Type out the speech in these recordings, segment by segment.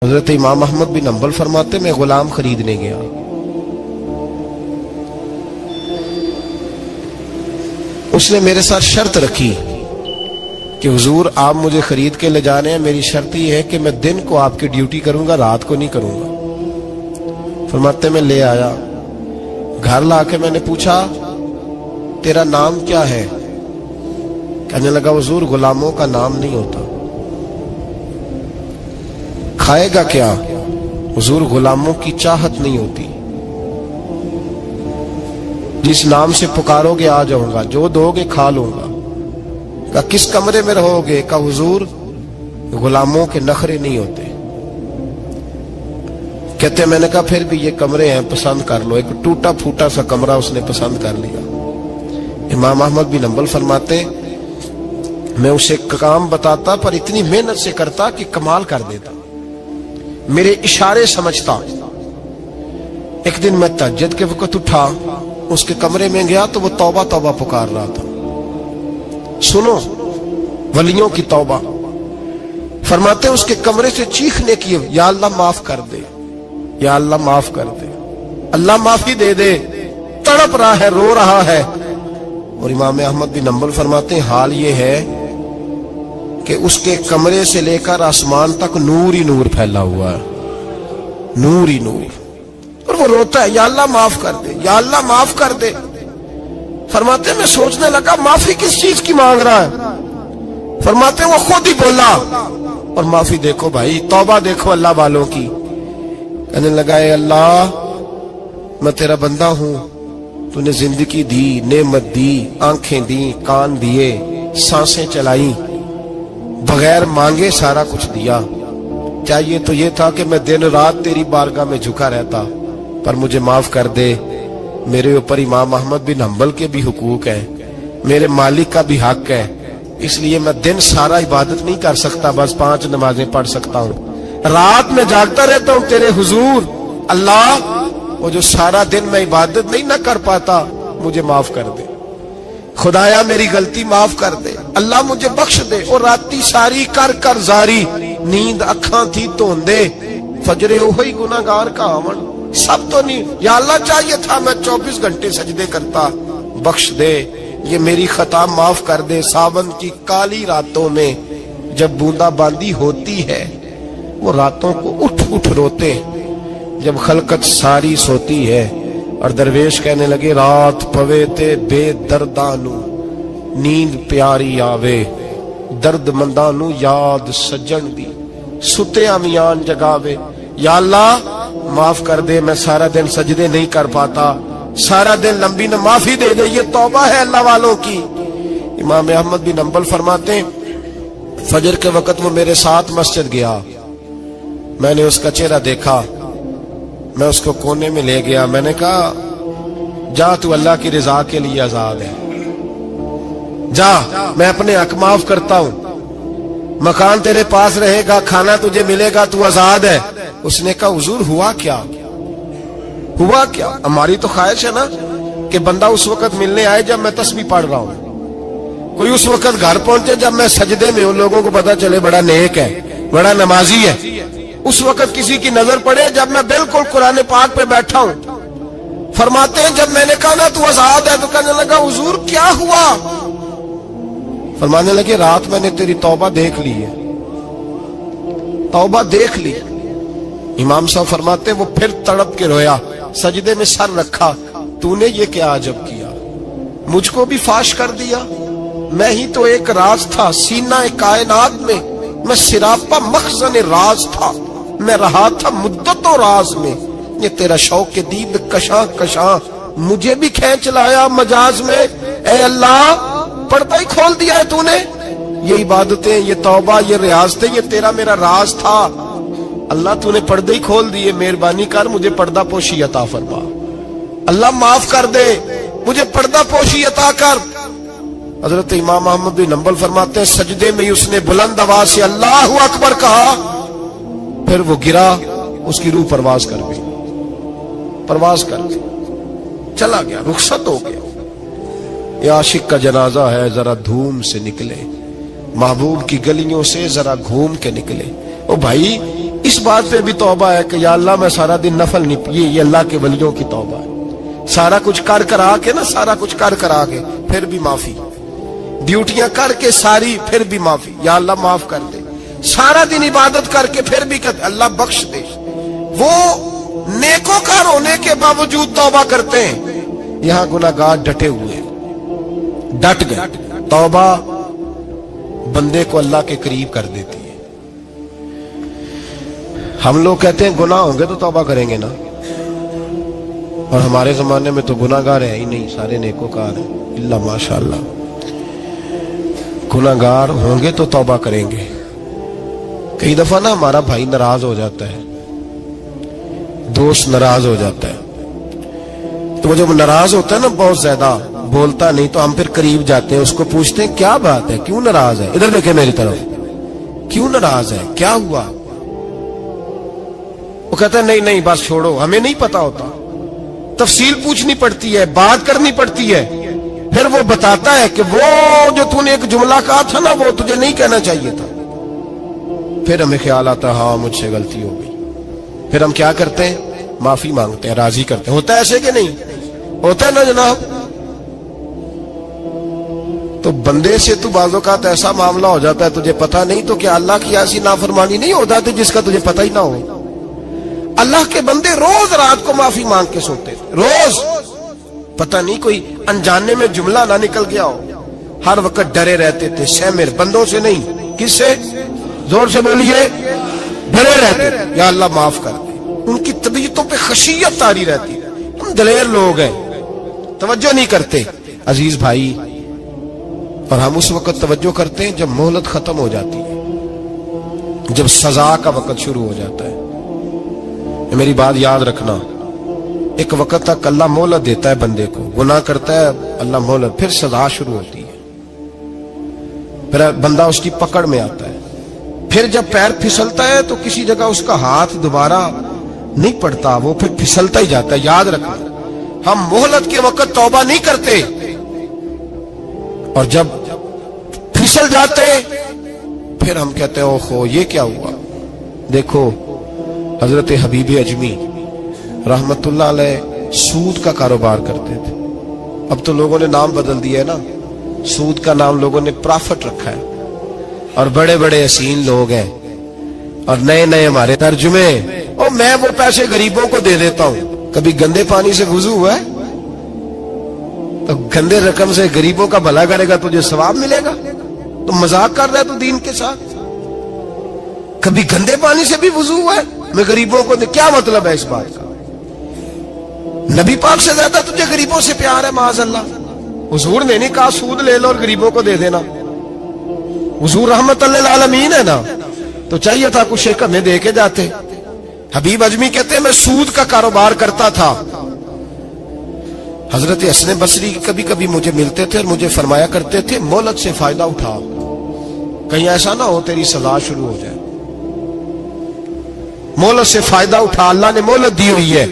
حضرت امام احمد بن حنبل فرماتے میں غلام خریدنے گیا، اس نے میرے ساتھ شرط رکھی کہ حضور آپ مجھے خرید کے لے جانے ہیں، میری شرط یہ ہے کہ میں دن کو آپ کی ڈیوٹی کروں گا، رات کو نہیں کروں گا۔ فرماتے میں لے آیا، گھر لا کے میں نے پوچھا تیرا نام کیا ہے؟ کہنے لگا حضور غلاموں کا نام نہیں ہوتا۔ کھائے گا کیا؟ حضور غلاموں کی چاہت نہیں ہوتی، جس نام سے پکارو گے آ جاؤں گا، جو دو گے کھا لوں گا۔ کہا کس کمرے میں رہو گے؟ کہا حضور غلاموں کے نخرے نہیں ہوتے۔ کہتے میں نے کہا پھر بھی یہ کمرے ہیں پسند کر لو۔ ایک ٹوٹا پھوٹا سا کمرہ اس نے پسند کر لیا۔ امام احمد بن حنبل فرماتے میں اسے کام بتاتا پر اتنی محنت سے کرتا کہ کمال کر دیتا، میرے اشارے سمجھتا۔ ایک دن میں تہجد کے وقت اٹھا، اس کے کمرے میں گیا تو وہ توبہ توبہ پکار رہا تھا۔ سنو ولیوں کی توبہ۔ فرماتے اس کے کمرے سے چیخنے کی، یا اللہ معاف کر دے، یا اللہ معاف کر دے، اللہ معافی دے دے، تڑپ رہا ہے، رو رہا ہے۔ اور امام احمد بن حنبل فرماتے ہیں حال یہ ہے کہ اس کے کمرے سے لے کر آسمان تک نور ہی نور پھیلا ہوا ہے، نور ہی نور، اور وہ روتا ہے یا اللہ معاف کر دے، یا اللہ معاف کر دے۔ فرماتے میں سوچنے لگا معافی کس چیز کی مانگ رہا ہے؟ فرماتے وہ خود ہی بولا، اور معافی دیکھو بھائی، توبہ دیکھو اللہ والوں کی۔ کہنے لگا اے اللہ میں تیرا بندہ ہوں، تو نے زندگی دی، نعمت دی، آنکھیں دی، کان دیے، سانسیں چلائی، بغیر مانگے سارا کچھ دیا۔ چاہیے تو یہ تھا کہ میں دن رات تیری بارگاہ میں جھکا رہتا، پر مجھے معاف کر دے۔ میرے اوپر امام احمد بن حنبل کے بھی حقوق ہیں، میرے مالک کا بھی حق ہے، اس لیے میں دن سارا عبادت نہیں کر سکتا، بس 5 نمازیں پڑھ سکتا ہوں، رات میں جاگتا رہتا ہوں تیرے حضور۔ اللہ وہ جو سارا دن میں عبادت نہیں نہ کر پاتا مجھے معاف کر دے، خدایا میری غلطی معاف کر دے، اللہ مجھے بخش دے۔ اور راتی ساری کر کر زاری، نیند اکھاں تھی توندے، فجرے وہی گناہگار کا آون، سب تو نہیں۔ یا اللہ چاہیے تھا میں 24 گھنٹے سجدے کرتا، بخش دے، یہ میری خطا معاف کر دے۔ ساون کی کالی راتوں میں جب بوندا باندی ہوتی ہے، وہ راتوں کو اٹھ اٹھ روتے، جب خلقت ساری سوتی ہے۔ اور درویش کہنے لگے رات پوے تے بے دردانو، نیند پیاری آوے، درد مندانو یاد سجن دی، ستیاں میان جگاوے۔ یا اللہ معاف کر دے، میں سارا دن سجدے نہیں کر پاتا، سارا دن لمبی نہ، معافی دے دے، یہ توبہ ہے اللہ والوں کی۔ امام احمد بن حنبل فرماتے ہیں فجر کے وقت وہ میرے ساتھ مسجد گیا، میں نے اس کا چہرہ دیکھا، میں اس کو کونے میں لے گیا، میں نے کہا جا تو اللہ کی رضا کے لیے آزاد ہے، جا میں اپنے حق معاف کرتا ہوں، مکان تیرے پاس رہے گا، کھانا تجھے ملے گا، تو آزاد ہے۔ اس نے کہا حضور ہوا کیا؟ ہوا کیا؟ ہماری تو خواہش ہے نا کہ بندہ اس وقت ملنے آئے جب میں تسبیح پڑھ رہا ہوں، کوئی اس وقت گھر پہنچے جب میں سجدے میں ہوں، لوگوں کو پتا چلے بڑا نیک ہے، بڑا نمازی ہے۔ اس وقت کسی کی نظر پڑے جب میں بالکل قرآن پاک پہ بیٹھا ہوں۔ فرماتے ہیں جب میں نے کہا نا تو آزاد ہے، تو کہنے لگا حضور کیا ہوا؟ فرمانے لگے رات میں نے تیری توبہ دیکھ لی ہے، توبہ دیکھ لی۔ امام صاحب فرماتے ہیں وہ پھر تڑپ کے رویا، سجدے میں سر رکھا، تو نے یہ کیا عجب کیا، مجھ کو بھی فاش کر دیا، میں ہی تو ایک راز تھا سینہ کائنات میں، میں سراپا مخزن راز تھا، میں رہا تھا مدتوں راز میں، یہ تیرا شوق کے دید کشاں کشاں مجھے بھی کھینچ لایا مجاز میں۔ اے اللہ پردہ ہی کھول دیا ہے تو نے، یہ عبادتیں، یہ توبہ، یہ ریاضتیں، یہ تیرا میرا راز تھا، اللہ تو نے پردے ہی کھول دیے، مہربانی کر مجھے پردہ پوشی عطا فرما، اللہ معاف کر دے، مجھے پردہ پوشی عطا کر۔ حضرت امام احمد بن حنبل فرماتے ہیں سجدے میں اس نے بلند آواز سے اللہ اکبر کہا، پھر وہ گرا، اس کی روح پرواز کر گئی، پرواز کر گئی، چلا گیا، رخصت ہو گیا۔ یہ عاشق کا جنازہ ہے، ذرا دھوم سے نکلے، محبوب کی گلیوں سے ذرا گھوم کے نکلے۔ او بھائی اس بات پہ بھی توبہ ہے کہ یا اللہ میں سارا دن نفل نہیں پی، یہ اللہ کے ولیوں کی توبہ ہے، سارا کچھ کر کرا کے نا، سارا کچھ کر کرا کے پھر بھی معافی، ڈیوٹیاں کر کے ساری پھر بھی معافی، یا اللہ معاف کر دے، سارا دن عبادت کر کے پھر بھی کہ اللہ بخش دے۔ وہ نیکوکار ہونے کے باوجود توبہ کرتے ہیں، یہاں گناہگار ڈٹے ہوئے، ڈٹ گئے۔ توبہ بندے کو اللہ کے قریب کر دیتی ہے۔ ہم لوگ کہتے ہیں گناہ ہوں گے تو توبہ کریں گے نا، اور ہمارے زمانے میں تو گناہگار ہے ہی نہیں، سارے نیکوکار ہیں، اللہ ماشاءاللہ۔ گناہگار ہوں گے تو توبہ کریں گے۔ کئی دفعہ نا ہمارا بھائی ناراض ہو جاتا ہے، دوست ناراض ہو جاتا ہے، تو وہ جب ناراض ہوتا ہے نا بہت زیادہ بولتا نہیں، تو ہم پھر قریب جاتے ہیں، اس کو پوچھتے ہیں کیا بات ہے، کیوں ناراض ہے، ادھر دیکھیں میری طرف، کیوں ناراض ہے، کیا ہوا؟ وہ کہتا ہے نہیں نہیں بس چھوڑو، ہمیں نہیں پتا ہوتا، تفصیل پوچھنی پڑتی ہے، بات کرنی پڑتی ہے، پھر وہ بتاتا ہے کہ وہ جو تو نے ایک جملہ کہا تھا نا وہ تجھے نہیں کہنا چاہیے تھا۔ پھر ہمیں خیال آتا ہے ہاں مجھ سے غلطی ہو گئی، پھر ہم کیا کرتے ہیں؟ معافی مانگتے ہیں، راضی کرتے ہیں۔ ہوتا ہے ایسے کہ نہیں ہوتا ہے نا جناب؟ تو بندے سے تو بعض اوقات ایسا معاملہ ہو جاتا ہے تجھے پتہ نہیں، تو کیا اللہ کی ایسی نافرمانی نہیں ہو جاتی جس کا تجھے پتہ ہی نہ ہو؟ اللہ کے بندے روز رات کو معافی مانگ کے سوتے تھے، روز، پتہ نہیں کوئی انجانے میں جملہ نہ نکل گیا ہو، ہر وقت ڈرے رہتے تھے، شیمر، بندوں سے نہیں، کس سے؟ زور سے بولیے، ڈرے رہتے، یا اللہ معاف کر دے۔ ان کی طبیعتوں پہ خشیت طاری رہتی۔ ہم دلیر لوگ ہیں، توجہ نہیں کرتے عزیز بھائی، اور ہم اس وقت توجہ کرتے ہیں جب مہلت ختم ہو جاتی ہے، جب سزا کا وقت شروع ہو جاتا ہے۔ میری بات یاد رکھنا، ایک وقت تک اللہ مہلت دیتا ہے بندے کو، گناہ کرتا ہے اللہ مہلت، پھر سزا شروع ہوتی ہے، پھر بندہ اس کی پکڑ میں آتا ہے، پھر جب پیر پھسلتا ہے تو کسی جگہ اس کا ہاتھ دوبارہ نہیں پڑتا، وہ پھر پھسلتا ہی جاتا ہے۔ یاد رکھنا، ہم مہلت کے وقت توبہ نہیں کرتے، اور جب پھسل جاتے پھر ہم کہتے ہیں اوہو یہ کیا ہوا۔ دیکھو حضرت حبیب اجمی رحمت اللہ علیہ سود کا کاروبار کرتے تھے، اب تو لوگوں نے نام بدل دیا ہے نا، سود کا نام لوگوں نے پرافٹ رکھا ہے، اور بڑے بڑے حسین لوگ ہیں، اور نئے نئے ہمارے ترجمے، اور میں وہ پیسے غریبوں کو دے دیتا ہوں۔ کبھی گندے پانی سے وضو ہوا ہے؟ تو گندے رقم سے غریبوں کا بھلا کرے گا تجھے ثواب ملے گا؟ تو مذاق کر رہا ہے تو دین کے ساتھ۔ کبھی گندے پانی سے بھی وضو ہوا ہے؟ میں غریبوں کو کیا مطلب ہے اس بات کا؟ نبی پاک سے زیادہ تجھے غریبوں سے پیار ہے معاذ اللہ۔ حضور نے نہیں کہا سود لے لو اور غریبوں کو دے دینا، حضور رحمت للعالمین ہے نا، تو چاہیے تھا کچھ ایک ہمیں دے کے جاتے۔ حبیب اجمی کہتے ہیں میں سود کا کاروبار کرتا تھا۔ حضرت حسن بصری کبھی کبھی مجھے ملتے تھے اور مجھے فرمایا کرتے تھے مہلت سے فائدہ اٹھا، کہیں ایسا نہ ہو تیری سزا شروع ہو جائے، مہلت سے فائدہ اٹھا، اللہ نے مہلت دی ہوئی ہے،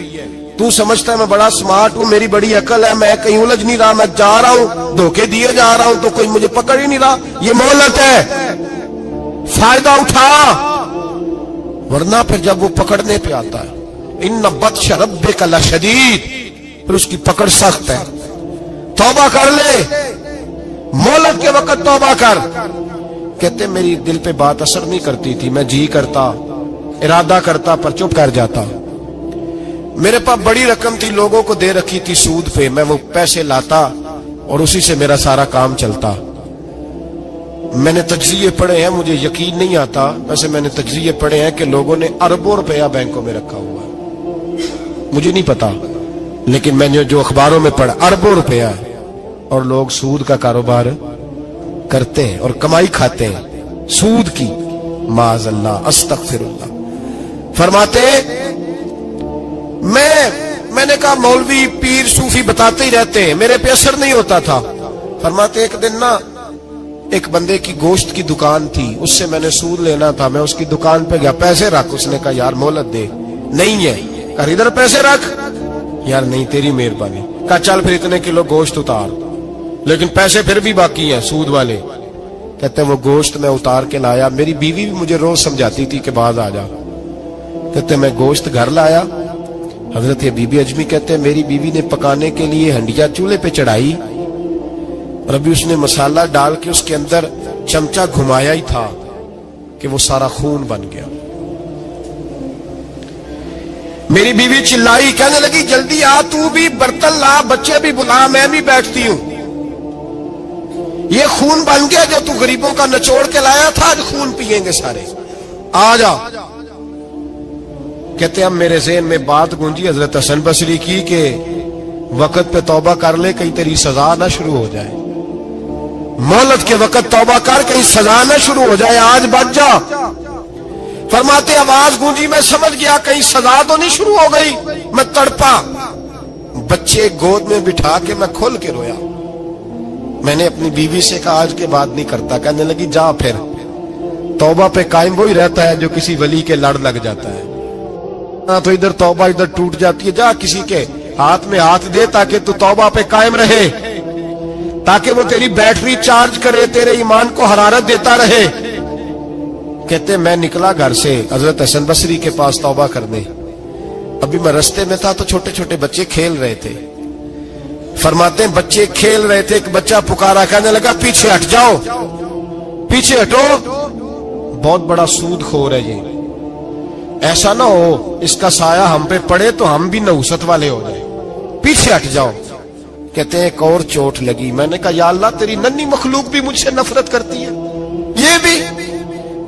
تو سمجھتا ہے میں بڑا سمارٹ ہوں، میری بڑی عقل ہے، میں کہیں الجھ نہیں رہا، میں جا رہا ہوں دھوکے دیے جا رہا ہوں تو کوئی مجھے پکڑ ہی نہیں رہا، یہ مہلت ہے، فائدہ اٹھا، ورنہ پھر جب وہ پکڑنے پہ آتا ہے ان بطش ربک لشدید، پھر اس کی پکڑ سخت ہے۔ توبہ کر لے، مہلت کے وقت توبہ کر۔ کہتے میری دل پہ بات اثر نہیں کرتی تھی، میں جی کرتا، ارادہ کرتا پر چپ کر جاتا، میرے پاس بڑی رقم تھی لوگوں کو دے رکھی تھی سود پہ، میں وہ پیسے لاتا اور اسی سے میرا سارا کام چلتا۔ میں نے تجزیے پڑھے ہیں، مجھے یقین نہیں آتا، ویسے میں نے تجزیے پڑھے ہیں کہ لوگوں نے اربوں روپیہ بینکوں میں رکھا ہوا ہے، مجھے نہیں پتا، لیکن میں نے جو اخباروں میں پڑھا اربوں روپیہ ہے، اور لوگ سود کا کاروبار کرتے ہیں اور کمائی کھاتے ہیں سود کی، معاذ اللہ، استغفر اللہ۔ فرماتے میں نے کہا مولوی پیر صوفی بتاتے ہی رہتے ہیں، میرے پہ اثر نہیں ہوتا تھا۔ فرماتے ایک دن نا ایک بندے کی گوشت کی دکان تھی، اس سے میں نے سود لینا تھا، میں اس کی دکان پہ گیا، پیسے رکھ، اس نے کہا یار مہلت دے، نہیں ہے، کہا ادھر پیسے رکھ، یار نہیں تیری مہربانی، کہا چل پھر اتنے کلو گوشت اتار، لیکن پیسے پھر بھی باقی ہیں سود والے۔ کہتے ہیں وہ گوشت میں اتار کے لایا، میری بیوی بھی مجھے روز سمجھاتی تھی کہ باز آ جا، کہتے میں گوشت گھر لایا. حضرت بی اجمی کہتے ہیں میری بیوی نے پکانے کے لیے ہنڈیا چولہے پہ چڑھائی اور ابھی اس نے مسالہ ڈال کے اس کے اندر چمچہ گھمایا ہی تھا کہ وہ سارا خون بن گیا. میری بیوی چلائی, کہنے لگی جلدی آ, تو بھی برتن لا, بچے بھی بلا, میں بھی بیٹھتی ہوں. یہ خون بن گیا جو تو غریبوں کا نچوڑ کے لایا تھا, آج خون پیئیں گے سارے, آ جا. کہتے ہیں اب میرے ذہن میں بات گونجی حضرت حسن بصری کی کہ وقت پہ توبہ کر لے, کہیں تیری سزا نہ شروع ہو جائے. مہلت کے وقت توبہ کر, کہیں سزا نہ شروع ہو جائے, آج بچ جا. فرماتے آواز گونجی, میں سمجھ گیا کہیں سزا تو نہیں شروع ہو گئی. میں تڑپا, بچے گود میں بٹھا کے میں کھل کے رویا. میں نے اپنی بیوی سے کہا آج کے بعد نہیں کرتا. کہنے لگی جا پھر, توبہ پہ قائم وہی رہتا ہے جو کسی ولی کے لڑ لگ جاتا ہے. تو ادھر توبہ ادھر ٹوٹ جاتی ہے. جا کسی کے ہاتھ میں ہاتھ دے تاکہ تو توبہ پہ قائم رہے, تاکہ وہ تیری بیٹری چارج کرے, تیرے ایمان کو حرارت دیتا رہے. کہتے میں نکلا گھر سے حضرت حسن بصری کے پاس توبہ کرنے. ابھی میں رستے میں تھا تو چھوٹے چھوٹے بچے کھیل رہے تھے. فرماتے ہیں بچے کھیل رہے تھے, ایک بچہ پکارا, کہنے لگا پیچھے ہٹ جاؤ, پیچھے ہٹو, بہت بڑا سود خور ہے یہ, ایسا نہ ہو اس کا سایہ ہم پہ پڑے تو ہم بھی نحوست والے ہو جائیں, پیچھے ہٹ جاؤ. کہتے ہیں ایک اور چوٹ لگی. میں نے کہا یا اللہ تیری ننھی مخلوق بھی مجھ سے نفرت کرتی ہے, یہ بھی.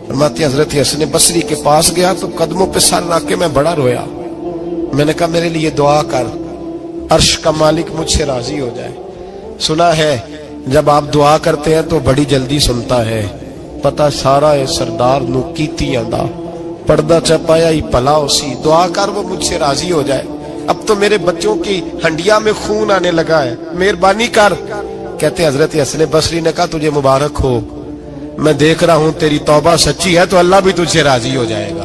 فرماتے حضرت حسن بصری کے پاس گیا تو قدموں پہ سر رکھ کے میں بڑا رویا. میں نے کہا میرے لیے دعا کر, عرش کا مالک مجھ سے راضی ہو جائے. سنا ہے جب آپ دعا کرتے ہیں تو بڑی جلدی سنتا ہے. پتہ سارا ہے سردار نو کیتی آندا, پردہ چپایا ہی پلا اسی, دعا کر وہ مجھ سے راضی ہو جائے. اب تو میرے بچوں کی ہنڈیا میں خون آنے لگا ہے, مہربانی کر. کہتے حضرت حسن بصری نے کہا تجھے مبارک ہو, میں دیکھ رہا ہوں تیری توبہ سچی ہے تو اللہ بھی تجھ سے راضی ہو جائے گا.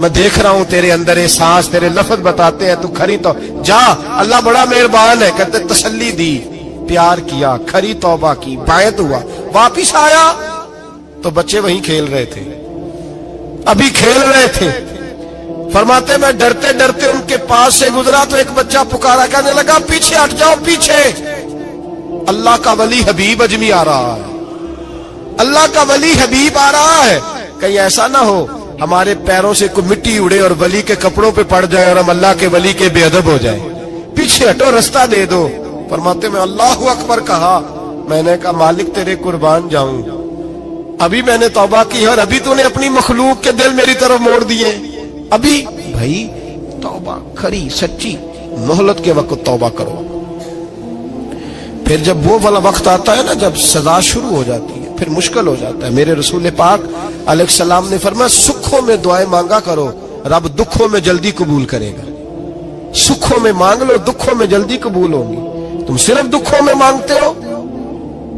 میں دیکھ رہا ہوں تیرے اندر احساس, تیرے لفظ بتاتے ہیں تو کھری تو جا, اللہ بڑا مہربان ہے. کہتے تسلی دی, پیار کیا, کھری توبہ کی, بیعت ہوا, واپس آیا تو بچے وہیں کھیل رہے تھے, ابھی کھیل رہے تھے. فرماتے میں ڈرتے ڈرتے ان کے پاس سے گزرا تو ایک بچہ پکارا, کہنے لگا پیچھے ہٹ جاؤ, پیچھے. اللہ کا ولی حبیب اجمی آ رہا ہے, اللہ کا ولی حبیب آ رہا ہے. کہیں ایسا نہ ہو ہمارے پیروں سے کوئی مٹی اڑے اور ولی کے کپڑوں پہ پڑ جائے اور ہم اللہ کے ولی کے بے ادب ہو جائیں. پیچھے ہٹو, رستہ دے دو. فرماتے میں اللہ اکبر کہا. میں نے کہا مالک تیرے قربان جاؤں, ابھی میں نے توبہ کی اور ابھی تو نے اپنی مخلوق کے دل میری طرف موڑ دیے. ابھی بھائی توبہ کھری سچی, مہلت کے وقت توبہ کرو. پھر جب وہ والا وقت آتا ہے نا جب سزا شروع ہو جاتی ہے پھر مشکل ہو جاتا ہے. میرے رسول پاک علیہ السلام نے فرمایا سکھوں میں دعائیں مانگا کرو, رب دکھوں میں جلدی قبول کرے گا. سکھوں میں مانگ لو, دکھوں میں جلدی قبول ہوگی. تم صرف دکھوں میں مانگتے ہو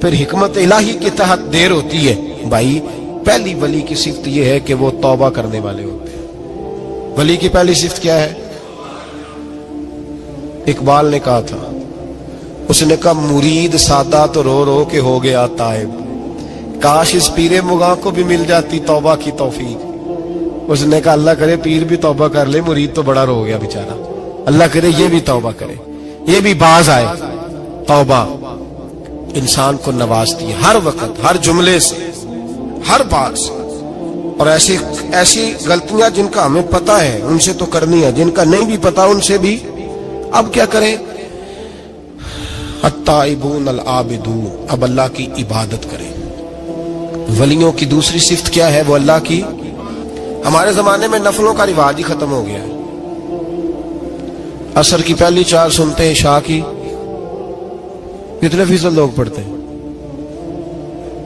پھر حکمت الہی کے تحت دیر ہوتی ہے. بھائی پہلی ولی کی صفت یہ ہے کہ وہ توبہ کرنے والے ہوتے ہیں. ولی کی پہلی صفت کیا ہے؟ اقبال نے کہا تھا, اس نے کہا مرید سادہ تو رو رو کے ہو گیا تائب, کاش اس پیر مغاں کو بھی مل جاتی توبہ کی توفیق. اس نے کہا اللہ کرے پیر بھی توبہ کر لے, مرید تو بڑا رو گیا بیچارہ, اللہ کرے یہ بھی توبہ کرے, یہ بھی باز آئے. توبہ انسان کو نوازتی ہے ہر وقت, ہر جملے سے, ہر بات سے. اور ایسی غلطیاں جن کا ہمیں پتہ ہے ان سے تو کرنی ہے, جن کا نہیں بھی پتا ان سے بھی. اب کیا کریں؟ التائبون العابدون, اب اللہ کی عبادت کریں. ولیوں کی دوسری صفت کیا ہے؟ وہ اللہ کی. ہمارے زمانے میں نفلوں کا رواج ہی ختم ہو گیا ہے. عصر کی پہلی 4 سنتے ہیں, عشاء کی کتنے فیصد لوگ پڑھتے ہیں؟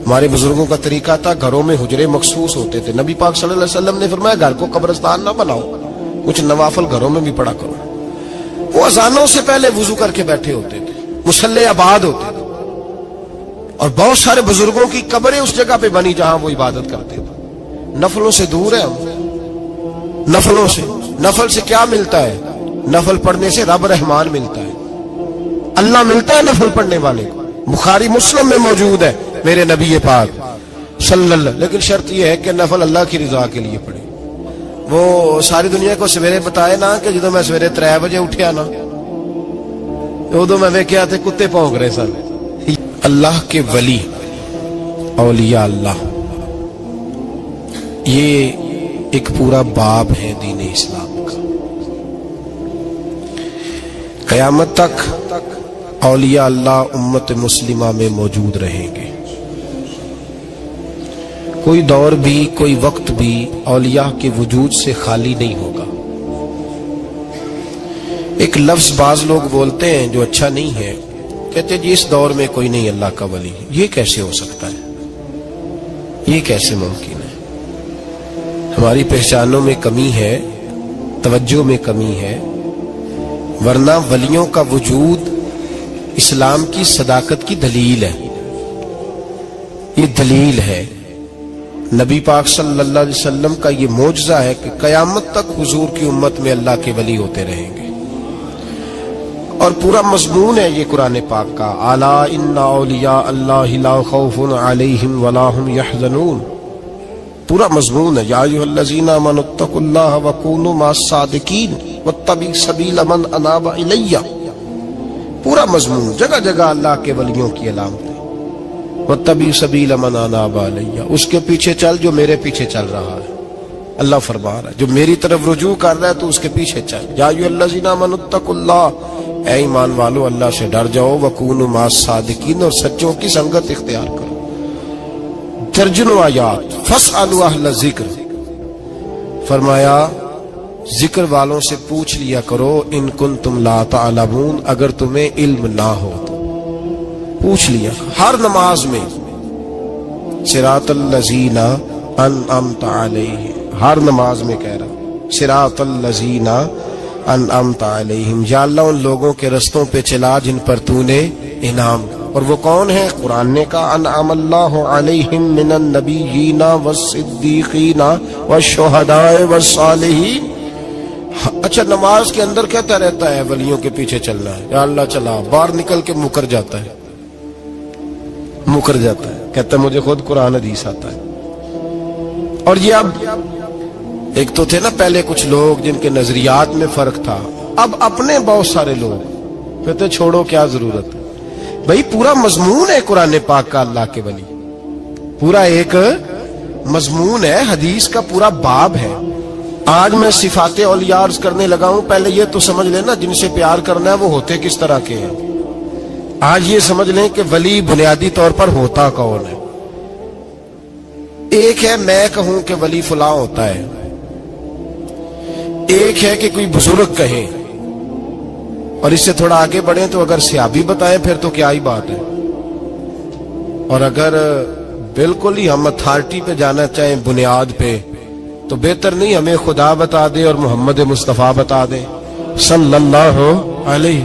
ہمارے بزرگوں کا طریقہ تھا, گھروں میں حجرے مخصوص ہوتے تھے. نبی پاک صلی اللہ علیہ وسلم نے فرمایا گھر کو قبرستان نہ بناؤ, کچھ نوافل گھروں میں بھی پڑھا کرو. وہ اذانوں سے پہلے وضو کر کے بیٹھے ہوتے تھے, مصلی آباد ہوتے تھے, اور بہت سارے بزرگوں کی قبریں اس جگہ پہ بنی جہاں وہ عبادت کرتے تھے. نفلوں سے دور ہے ہم, نفلوں سے. نفل سے کیا ملتا ہے؟ نفل پڑھنے سے رب رحمان ملتا ہے, اللہ ملتا ہے نفل پڑھنے والے کو. بخاری مسلم میں موجود ہے میرے نبی پاک صلی اللہ. لیکن شرط یہ ہے کہ نفل اللہ کی رضا کے لیے پڑھے. وہ ساری دنیا کو سویرے بتائے نا کہ جدو میں سویرے 3 بجے اٹھیا نا ادو میں ویکھیا تے کتے بھونک رہے سن. اللہ کے ولی اولیاء اللہ یہ ایک پورا باب ہے دین اسلام کا. قیامت تک اولیاء اللہ امت مسلمہ میں موجود رہیں گے. کوئی دور بھی کوئی وقت بھی اولیاء کے وجود سے خالی نہیں ہوگا. ایک لفظ بعض لوگ بولتے ہیں جو اچھا نہیں ہے، کہتے جی اس دور میں کوئی نہیں اللہ کا ولی. یہ کیسے ہو سکتا ہے؟ یہ کیسے ممکن ہے؟ ہماری پہچانوں میں کمی ہے، توجہ میں کمی ہے، ورنہ ولیوں کا وجود اسلام کی صداقت کی دلیل ہے. یہ دلیل ہے. نبی پاک صلی اللہ علیہ وسلم کا یہ معجزہ ہے کہ قیامت تک حضور کی امت میں اللہ کے ولی ہوتے رہیں گے. اور پورا مضمون ہے یہ قرآن پاک کا، الا ان اولیاء اللہ لا خوف علیہم ولا هم يحزنون. پورا مضمون ہے یا ایھا الذین آمنوا اتقوا اللہ وکونوا مع الصادقین واتبعوا سبیل من اناب الی. پورا مضمون، جگہ جگہ اللہ کے ولیوں کی علامتیں. واتبعوا سبیل من اناب الی، اس کے پیچھے چل جو میرے پیچھے چل رہا ہے. اللہ فرما رہا ہے جو میری طرف رجوع کر رہا ہے تو اس کے پیچھے چل. یا ایھا الذین آمنوا اتقوا اللہ، اے ایمان والو اللہ سے ڈر جاؤ. وکونوا مع الصادقین، اور سچوں کی سنگت اختیار کرو. درجنوں آیات. فاسألوا اہل الذکر، فرمایا ذکر والوں سے پوچھ لیا کرو. ان کنتم لا تعلمون، اگر تمہیں علم نہ ہو تو پوچھ لیا. ہر نماز میں صراط الذین انعمت علیہم، ہر نماز میں کہہ رہا صراط الذین انعمت علیہم، یا اللہ ان لوگوں کے رستوں پہ چلا جن پر تو نے انعام. اور وہ کون ہے؟ قرآن نے کہا انعم اللہ علیہم من النبیین والصدیقین والشہداء والصالحین. اچھا نماز کے اندر کہتا رہتا ہے ولیوں کے پیچھے چلنا ہے، یا اللہ چلا، باہر نکل کے مکر جاتا ہے، کہتا ہے مجھے خود قرآن حدیث آتا ہے. اور یہ اب ایک تو تھے نا پہلے کچھ لوگ جن کے نظریات میں فرق تھا، اب اپنے بہت سارے لوگ کہتے چھوڑو کیا ضرورت ہے. بھئی پورا مضمون ہے قرآن پاک کا اللہ کے ولی، پورا ایک مضمون ہے، حدیث کا پورا باب ہے. آج میں صفات اولیاء عرض کرنے لگا ہوں، پہلے یہ تو سمجھ لینا جن سے پیار کرنا ہے وہ ہوتے کس طرح کے ہیں. آج یہ سمجھ لیں کہ ولی بنیادی طور پر ہوتا کون ہے. ایک ہے میں کہوں کہ ولی فلاں ہوتا ہے، ایک ہے کہ کوئی بزرگ کہیں، اور اس سے تھوڑا آگے بڑھیں تو اگر صحابی بتائیں پھر تو کیا ہی بات ہے. اور اگر بالکل ہی ہم اتھارٹی پہ جانا چاہیں بنیاد پہ تو بہتر نہیں ہمیں خدا بتا دے اور محمد مصطفیٰ بتا دے صلی اللہ علیہ.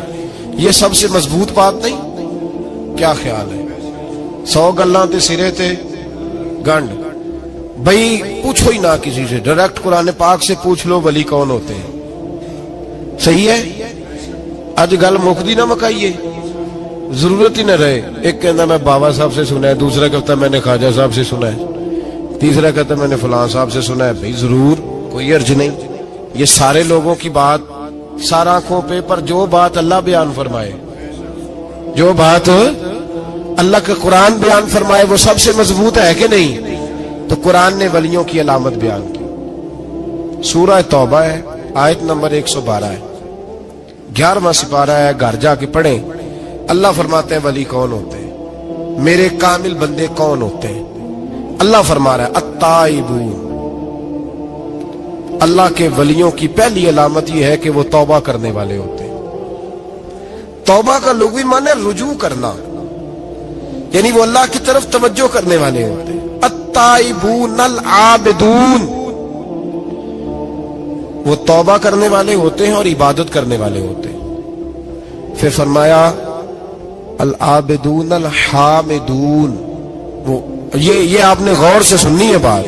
یہ سب سے مضبوط بات نہیں؟ کیا خیال ہے؟ 100 گلاں تے سرے تے گنڈ. بھئی پوچھو ہی نہ کسی سے، ڈائریکٹ قرآن پاک سے پوچھ لو ولی کون ہوتے ہیں. صحیح ہے؟ اج گل مکدی نہ مکائیے، ضرورت ہی نہ رہے. ایک کہنا میں بابا صاحب سے سنا ہے، دوسرا کہتا میں نے خواجہ صاحب سے سنا ہے، تیسرا کہتا میں نے فلاں صاحب سے سنا ہے. بھئی ضرور، کوئی عرض نہیں. یہ سارے لوگوں کی بات سار آنکھوں پہ، پر جو بات اللہ بیان فرمائے، جو بات اللہ کا قرآن بیان فرمائے وہ سب سے مضبوط ہے کہ نہیں؟ تو قرآن نے ولیوں کی علامت بیان کی. سورہ توبہ ہے، آیت نمبر 112 ہے، 11واں سپارہ ہے، گھر جا کے پڑھیں. اللہ فرماتے ہیں ولی کون ہوتے ہیں، میرے کامل بندے کون ہوتے ہیں. اللہ فرما رہا ہے التائبون، اللہ کے ولیوں کی پہلی علامت یہ ہے کہ وہ توبہ کرنے والے ہوتے ہیں. توبہ کا لغوی معنی رجوع کرنا، یعنی وہ اللہ کی طرف توجہ کرنے والے ہوتے ہیں. التائبون العابدون، وہ توبہ کرنے والے ہوتے ہیں اور عبادت کرنے والے ہوتے ہیں. پھر فرمایا العابدون الحامدون. وہ یہ آپ نے غور سے سننی ہے بات،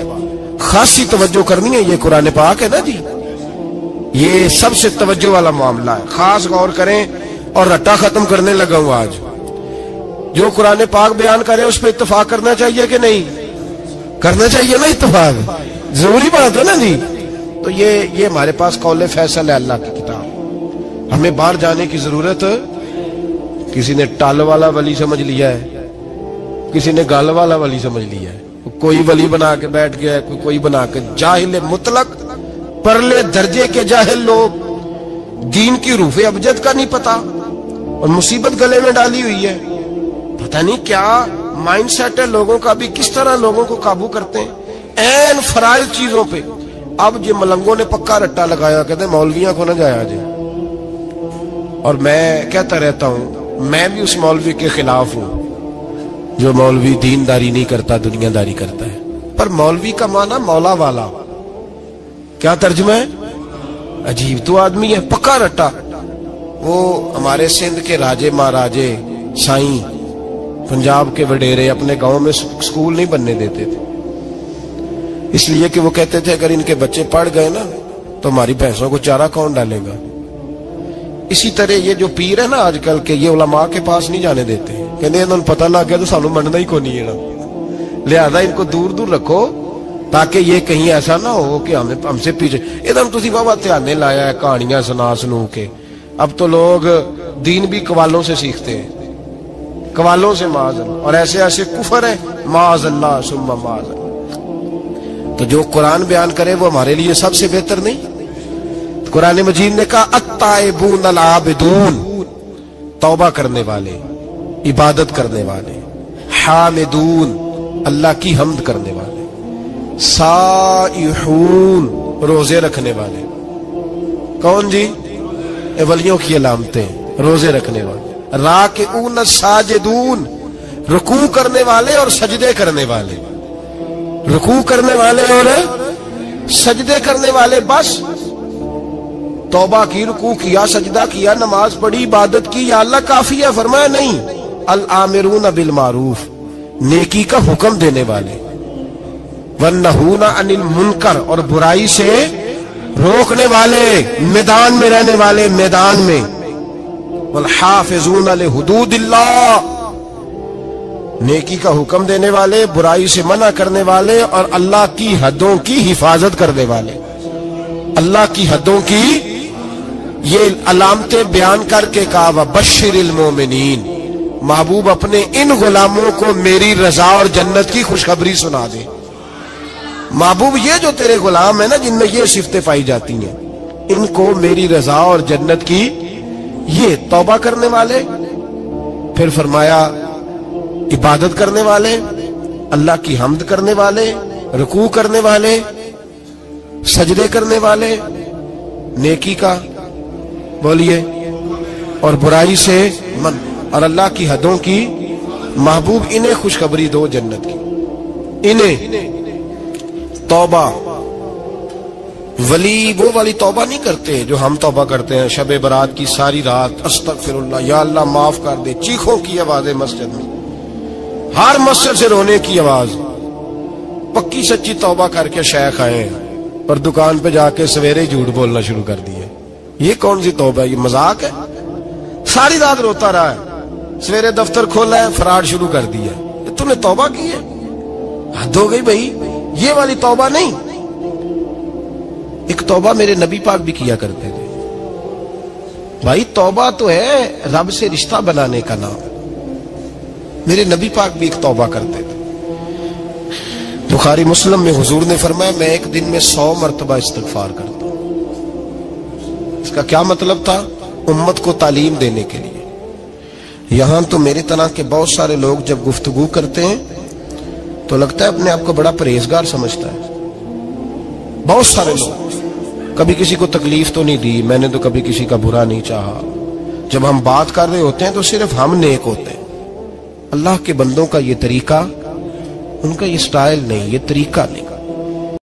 خاصی توجہ کرنی ہے. یہ قرآن پاک ہے نا جی، یہ سب سے توجہ والا معاملہ ہے. خاص غور کریں. اور رٹا ختم کرنے لگا ہوں آج. جو قرآن پاک بیان کرے اس پہ اتفاق کرنا چاہیے کہ نہیں؟ کرنا چاہیے نا اتفاق، ضروری بات ہے نا جی. تو یہ ہمارے پاس قول فیصل ہے اللہ کی کتاب. ہمیں باہر جانے کی ضرورت. کسی نے ٹال والا ولی سمجھ لیا ہے, کسی نے گال والا ولی سمجھ لیا ہے, کوئی ولی بنا کے بیٹھ گیا ہے, کوئی بنا کے. جاہل مطلق, پرلے درجے کے جاہل لوگ, دین کی روح ابجد کا نہیں پتا, اور مصیبت گلے میں ڈالی ہوئی ہے. پتہ نہیں کیا مائنڈ سیٹ ہے لوگوں کا بھی, کس طرح لوگوں کو قابو کرتے ہیں این فرائض چیزوں پہ. اب یہ ملنگوں نے پکا رٹا لگایا, کہتے ہیں مولویاں کو نہ جایا جائے. اور میں کہتا رہتا ہوں, میں بھی اس مولوی کے خلاف ہوں جو مولوی دینداری نہیں کرتا, دنیا داری کرتا ہے. پر مولوی کا معنی مولا والا, کیا ترجمہ ہے؟ عجیب تو آدمی ہے, پکا رٹا. وہ ہمارے سندھ کے راجے مہاراجے سائیں, پنجاب کے وڈیرے اپنے گاؤں میں سکول نہیں بننے دیتے تھے, اس لیے کہ وہ کہتے تھے اگر ان کے بچے پڑھ گئے نا تو ہماری بھینسوں کو چارہ کون ڈالے گا. اسی طرح یہ جو پیر ہے نا آج کل کے, یہ علماء کے پاس نہیں جانے دیتے, کہتے انہوں نے پتہ لگ گیا تو سانو مننا ہی کو نہیں ہے نا, لہذا ان کو دور دور رکھو تاکہ یہ کہیں ایسا نہ ہو کہ ہم سے پیچھے. ادھر تسی بابا دھیانے لایا ہے کہانیاں سنو کے. اب تو لوگ دین بھی قوالوں سے سیکھتے ہیں, قوالوں سے معاذ اللہ, اور ایسے ایسے کفر ہے معاذ اللہ ثم معاذ اللہ. تو جو قرآن بیان کرے وہ ہمارے لیے سب سے بہتر نہیں. قرآن مجید نے کہا التائبون العابدون, توبہ کرنے والے, عبادت کرنے والے, حامدون, اللہ کی حمد کرنے والے, سائحون, روزے رکھنے والے. کون جی؟ ولیوں کی علامتیں, روزے رکھنے والے. راکعون ساجدون, رکوع کرنے والے اور سجدے کرنے والے, رکوع کرنے والے اور سجدے کرنے والے. بس توبہ کی, رکوع کیا, سجدہ کیا, نماز پڑھی, عبادت کی, یا اللہ کافی ہے؟ فرمایا نہیں. الآمرون بالمعروف, نیکی کا حکم دینے والے, والنہون عن المنکر, اور برائی سے روکنے والے, میدان میں رہنے والے, میدان میں. والحافظون لحدود اللہ, نیکی کا حکم دینے والے, برائی سے منع کرنے والے, اور اللہ کی حدوں کی حفاظت کرنے والے. اللہ کی حدوں کی یہ علامتیں بیان کر کے کہا وبشر المومنین, محبوب اپنے ان غلاموں کو میری رضا اور جنت کی خوشخبری سنا دے. محبوب یہ جو تیرے غلام ہیں نا جن میں یہ صفتیں پائی جاتی ہیں, ان کو میری رضا اور جنت کی. یہ توبہ کرنے والے, پھر فرمایا عبادت کرنے والے, اللہ کی حمد کرنے والے, رکوع کرنے والے, سجدے کرنے والے, نیکی کا بولیے اور برائی سے من, اور اللہ کی حدوں کی. محبوب انہیں خوشخبری دو جنت کی. انہیں توبہ. ولی وہ والی توبہ نہیں کرتے جو ہم توبہ کرتے ہیں, شب برات کی ساری رات استغفر اللہ, یا اللہ معاف کر دے, چیخوں کی آوازیں مسجد میں, ہر مسجد سے رونے کی آواز. پکی سچی توبہ کر کے شیخ آئے اور دکان پہ جا کے سویرے جھوٹ بولنا شروع کر دیے. یہ کون سی توبہ ہے؟ یہ مذاق ہے. ساری رات روتا رہا ہے, سویرے دفتر کھولا ہے, فراڈ شروع کر دیا. تم نے توبہ کی ہے؟ حد ہو گئی بھائی, یہ والی توبہ نہیں. ایک توبہ میرے نبی پاک بھی کیا کرتے تھے. بھائی توبہ تو ہے رب سے رشتہ بنانے کا نام. میرے نبی پاک بھی ایک توبہ کرتے تھے. بخاری مسلم میں حضور نے فرمایا میں ایک دن میں 100 مرتبہ استغفار کرتا ہوں. اس کا کیا مطلب تھا؟ امت کو تعلیم دینے کے لیے. یہاں تو میری طرح کے بہت سارے لوگ جب گفتگو کرتے ہیں تو لگتا ہے اپنے آپ کو بڑا پرہیزگار سمجھتا ہے. بہت سارے لوگ, کبھی کسی کو تکلیف تو نہیں دی, میں نے تو کبھی کسی کا برا نہیں چاہا. جب ہم بات کر رہے ہوتے ہیں تو صرف ہم نیک ہوتے ہیں. اللہ کے بندوں کا یہ طریقہ, ان کا یہ سٹائل نہیں, یہ طریقہ نہیں.